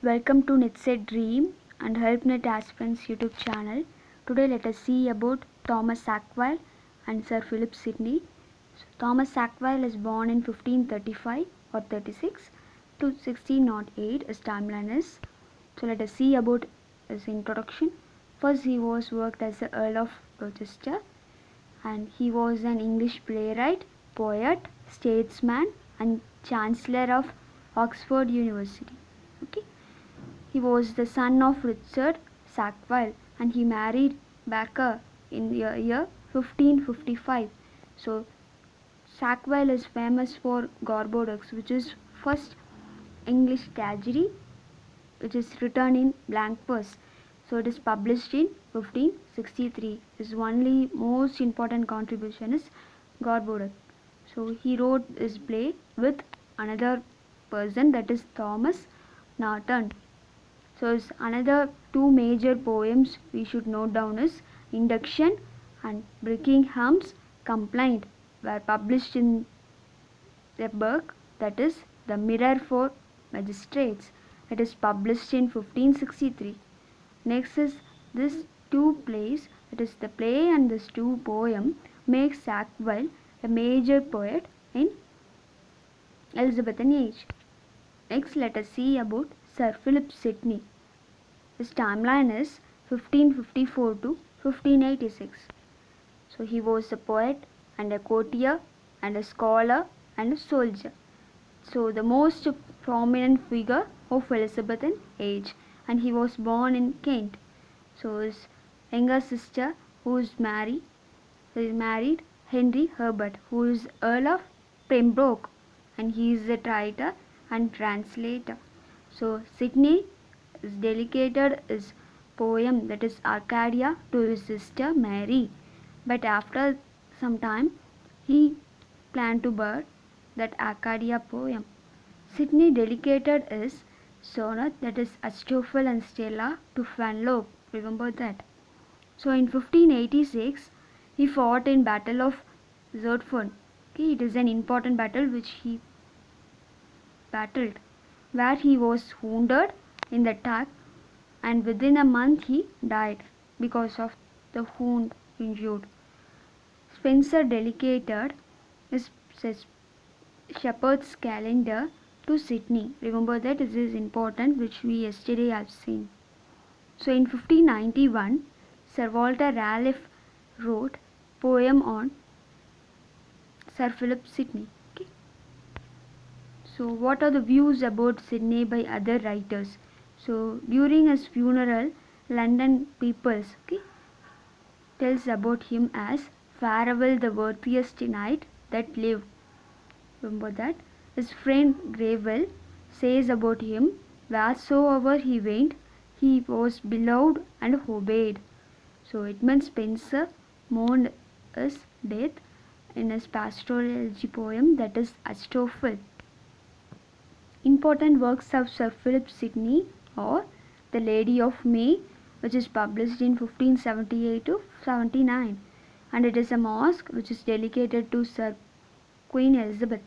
Welcome to Netset Dream and HelpNet Aspirants YouTube channel. Today let us see about Thomas Sackville and Sir Phillip Sidney. Thomas Sackville is born in 1535 or 36 to 1608 as timeline is. So let us see about his introduction. First he was worked as the Earl of Rochester and he was an English playwright, poet, statesman and Chancellor of Oxford University. Okay. He was the son of Richard Sackville and he married Baker in the year 1555. So Sackville is famous for Gorboduc, which is first English tragedy which is written in blank verse. So it is published in 1563. His only most important contribution is Gorboduc. So he wrote his play with another person, that is Thomas Norton. So another two major poems we should note down is Induction and Brickingham's Complaint were published in a book, that is The Mirror for Magistrates. It is published in 1563. Next is this two plays, it is the play and this two poem makes Sackville a major poet in Elizabethan age. Next let us see about Sir Phillip Sidney. His timeline is 1554 to 1586. So he was a poet and a courtier and a scholar and a soldier. So the most prominent figure of Elizabethan age, and he was born in Kent. So his younger sister who is married Henry Herbert, who is Earl of Pembroke, and he is a writer and translator. So Sidney is dedicated his poem, that is Arcadia, to his sister Mary, but after some time he planned to burn that Arcadia poem. Sidney dedicated his sonnet, that is Astrophel and Stella, to Fenelop. Remember that. So in 1586 he fought in Battle of Zutphen. Okay, it is an important battle which he battled, where he was wounded in the attack and within a month he died because of the wound injured. Spencer dedicated his Shepherd's Calendar to Sidney. Remember that this is important, which we yesterday have seen. So in 1591 Sir Walter Raleigh wrote poem on Sir Phillip Sidney. Okay. So what are the views about Sidney by other writers? So during his funeral, London peoples tells about him as Farewell, the worthiest knight that lived. Remember that. His friend Greville says about him, wheresoever he went, he was beloved and obeyed. So Edmund Spenser mourned his death in his pastoral elegy poem, that is Astrophel. Important works of Sir Phillip Sidney are The Lady of May, which is published in 1578 to 79, and it is a masque which is dedicated to Sir Queen Elizabeth.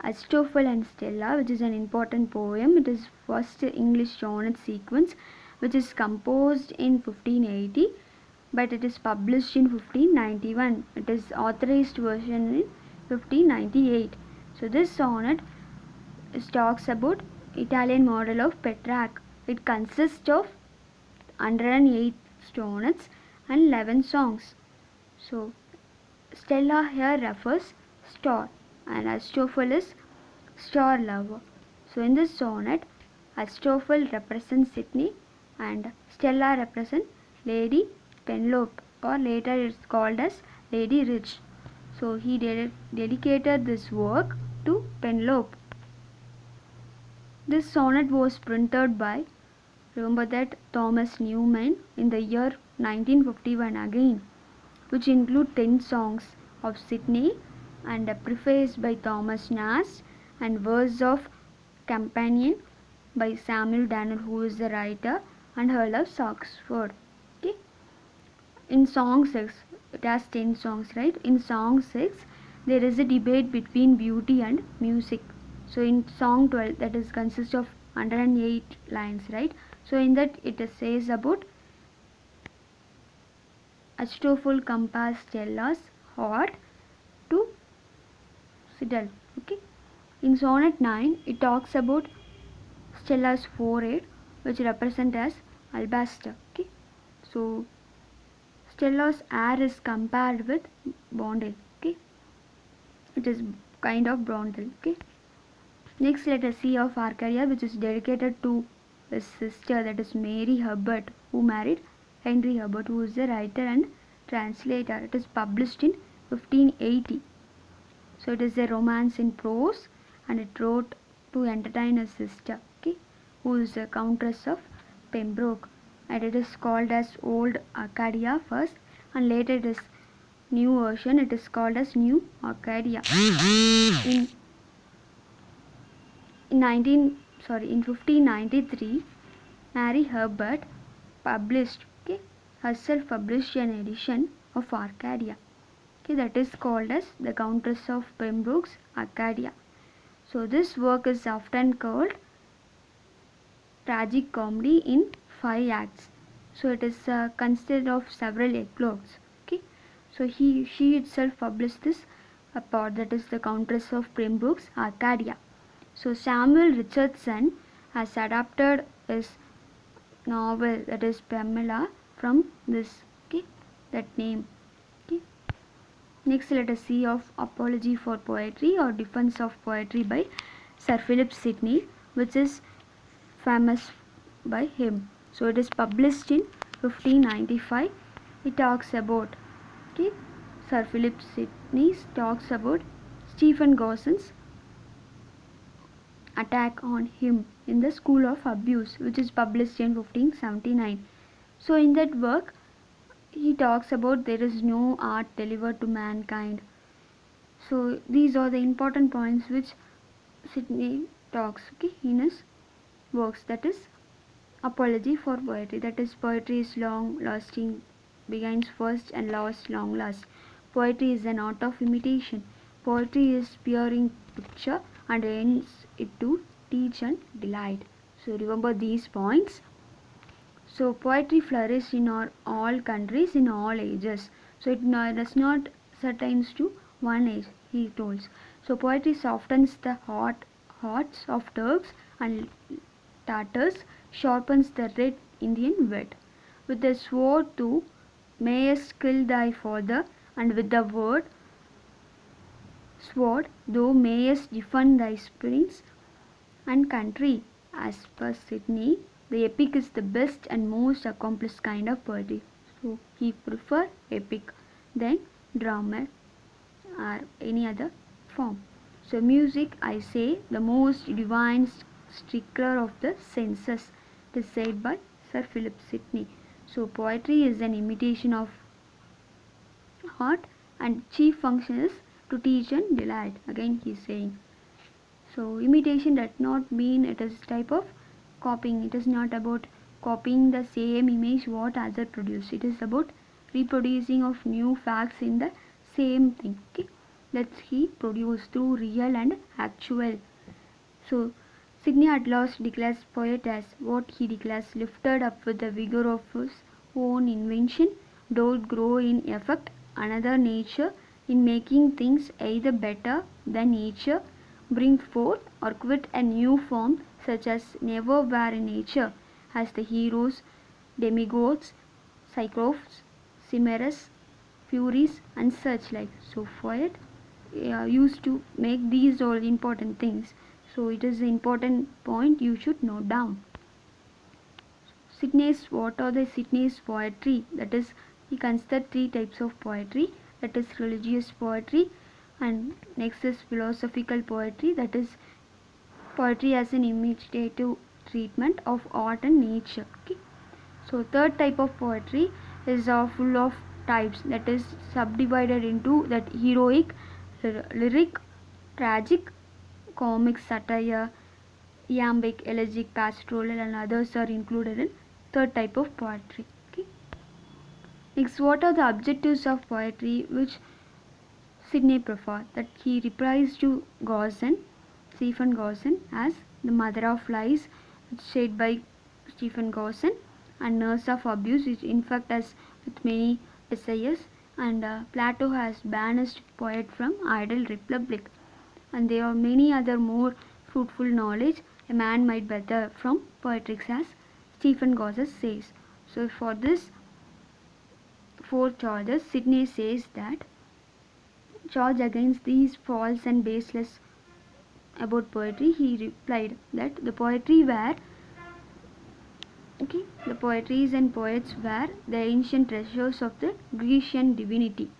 Astrophel and Stella, which is an important poem. It is first English sonnet sequence which is composed in 1580, but it is published in 1591. It is authorized version in 1598. So this sonnet talks about Italian model of Petrarch. It consists of 108 sonnets and 11 songs. So Stella here refers star and Astrophel is star lover. So in this sonnet, Astrophel represents Sidney and Stella represents Lady Penelope, or later it's called as Lady Rich. So he dedicated this work to Penelope. This sonnet was printed by, remember that, Thomas Newman in the year 1951 again, which include 10 songs of Sidney and a preface by Thomas Nast and verse of companion by Samuel Daniel, who is the writer, and Earl of Oxford. Okay. In song 6, it has 10 songs, right? In song 6 there is a debate between beauty and music. So in song 12, that is consists of 108 lines, right? So in that it says about Astrophill compass stellas hot to Sidal. Okay. In sonnet 9 it talks about stellas forehead, which represent as alabaster. Okay. So stellas air is compared with bondel. Okay. It is kind of bondel. Okay. Next let us see of Arcadia, which is dedicated to his sister, that is Mary Herbert, who married Henry Herbert, who is a writer and translator. It is published in 1580. So it is a romance in prose, and it wrote to entertain his sister, okay, who is a Countess of Pembroke, and it is called as Old Arcadia first, and later it is new version, it is called as New Arcadia. In 1593, Mary Herbert published, okay, herself published an edition of Arcadia, okay, that is called as the Countess of Pembroke's Arcadia. So this work is often called tragic comedy in 5 acts. So it is consisted of several epilogues. Okay, so she itself published this part, that is the Countess of Pembroke's Arcadia. So Samuel Richardson has adapted his novel, that is Pamela, from this, okay, that name. Okay. Next let us see of Apology for Poetry or Defense of Poetry by Sir Phillip Sidney, which is famous by him. So it is published in 1595. It talks about, okay, Sir Phillip Sidney talks about Stephen Gossen's attack on him in the School of Abuse, which is published in 1579. So in that work he talks about there is no art delivered to mankind. So these are the important points which Sidney talks, okay, in his works, that is Apology for Poetry, that is poetry is long lasting, begins first and lasts long last. Poetry is an art of imitation. Poetry is peering picture and ends it to teach and delight. So remember these points. So poetry flourished in all countries in all ages. So it does not certain to one age, he told. So poetry softens the hearts of Turks and Tatars, sharpens the red Indian wit. With the sword thou mayest kill thy father, and with the sword thou mayest defend thy prince and country. As per Sidney, the epic is the best and most accomplished kind of poetry. So he prefer epic than drama or any other form. So music, I say, the most divine stickler of the senses. It is said by Sir Philip Sidney. So poetry is an imitation of art, and chief function is to teach and delight. Again he is saying. So imitation does not mean it is type of copying. It is not about copying the same image what other produce. It is about reproducing of new facts in the same thing. Okay, that he produced through real and actual. So Sidney at last declares poet as what he declares, lifted up with the vigor of his own invention, doth grow in effect another nature, in making things either better than nature, bring forth or quit a new form such as never were in nature, as the heroes, demigods, cyclops, chimeras, furies and such like. So poet used to make these all important things. So it is an important point you should note down. What are the Sidney's poetry? That is, he considered 3 types of poetry. That is religious poetry, and next is philosophical poetry. That is poetry as an imitative treatment of art and nature. Okay. So third type of poetry is full of types. That is subdivided into that heroic, lyric, tragic, comic, satire, iambic, elegiac, pastoral and others are included in third type of poetry. Okay. Next, what are the objectives of poetry which Sidney preferred? That he reprised to Stephen Gossen as the mother of lies, It's said by Stephen Gosson. And Nurse of Abuse is in fact as with many essayists. And Plato has banished poet from idle republic. And there are many other more fruitful knowledge a man might better from poetics, as Stephen Gosson says. So for this four charges, Sidney says that charge against these false and baseless about poetry, he replied that the poetries and poets were the ancient treasures of the Grecian divinity.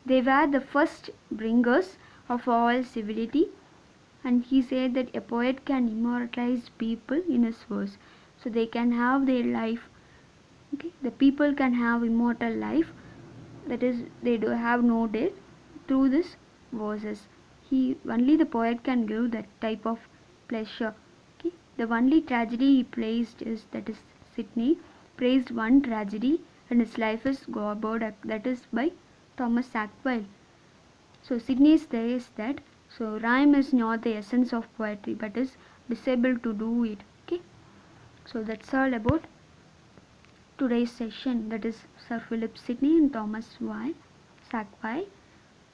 They were the first bringers of all civility, and he said that a poet can immortalize people in his verse, so they can have their life. The people can have immortal life, that is, they do have no death through this verses. Only the poet can give that type of pleasure. The only tragedy he praised is, that is, Sidney praised one tragedy and his life is gobbled, that is by Thomas Sackville. So Sidney says that rhyme is not the essence of poetry but is disabled to do it. So that's all about today's session, that is Sir Phillip Sidney and Thomas Sackville.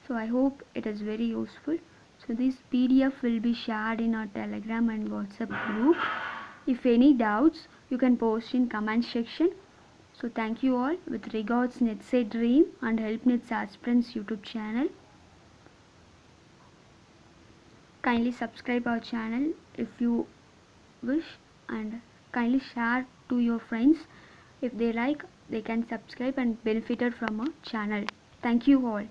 So I hope it is very useful. So this PDF will be shared in our Telegram and WhatsApp group. If any doubts, you can post in comment section. So thank you all. With regards, Net's Dream and HelpNet's Aspirants YouTube channel. Kindly subscribe our channel if you wish, and kindly share to your friends. If they like, they can subscribe and benefit from our channel. Thank you all.